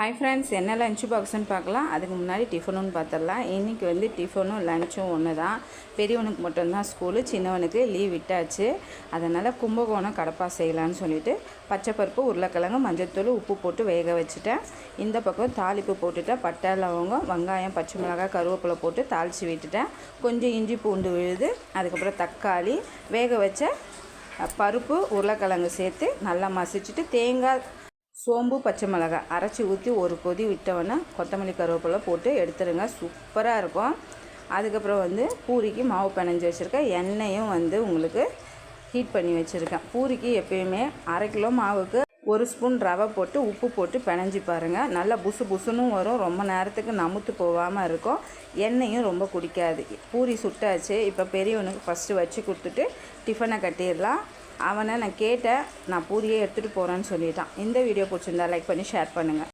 Hi friends, என்ன lunch பாக்ஸ்ன்னு பார்க்கலாம். அதுக்கு முன்னாடி டிஃபனுன்னு பார்த்துடலாம். இன்றைக்கி வந்து டிஃபனும் லஞ்சும் ஒன்று தான். பெரியவனுக்கு மட்டும்தான் ஸ்கூலு, சின்னவனுக்கு லீவ் விட்டாச்சு. அதனால் கும்பகோணம் கடப்பா செய்யலான்னு சொல்லிவிட்டு பச்சைப்பருப்பு, உருளைக்கிழங்கு, மஞ்சள்தூள், உப்பு போட்டு வேக வச்சுட்டேன். இந்த பக்கம் தாளிப்பு போட்டுட்டேன். பட்டை, லவங்கம், வெங்காயம், பச்சை மிளகாய், கருவேப்பிலை போட்டு தாளித்து விட்டுட்டேன். கொஞ்சம் இஞ்சி பூண்டு விழுது, அதுக்கப்புறம் தக்காளி, வேக வச்ச பருப்பு, உருளைக்கிழங்கு சேர்த்து நல்லா மசிச்சுட்டு தேங்காய், சோம்பு, பச்சை மிளகாய் அரைச்சி ஊற்றி ஒரு கொதி விட்டவொன்னே கொத்தமல்லி, கருவேப்பிலை போட்டு எடுத்துருங்க. சூப்பராக இருக்கும். அதுக்கப்புறம் வந்து பூரிக்கு மாவு பிணைஞ்சி வச்சுருக்கேன். எண்ணெயும் வந்து உங்களுக்கு ஹீட் பண்ணி வச்சுருக்கேன். பூரிக்கு எப்பயுமே 1/2 கிலோ மாவுக்கு 1 ஸ்பூன் ரவை போட்டு உப்பு போட்டு பிணைஞ்சி பாருங்கள். நல்லா புசு புசுன்னு வரும். ரொம்ப நேரத்துக்கு நமுத்து போகாமல் இருக்கும். எண்ணெயும் ரொம்ப குடிக்காது. பூரி சுட்டாச்சு. இப்போ பெரியவனுக்கு ஃபஸ்ட்டு வச்சு கொடுத்துட்டு டிஃபனை கட்டிடலாம். அவனை நான் கேட்டேன், நான் பூரியே எடுத்துகிட்டு போகிறேன்னு சொல்லிட்டான். இந்த வீடியோ பிடிச்சிருந்தா லைக் பண்ணி ஷேர் பண்ணுங்கள்.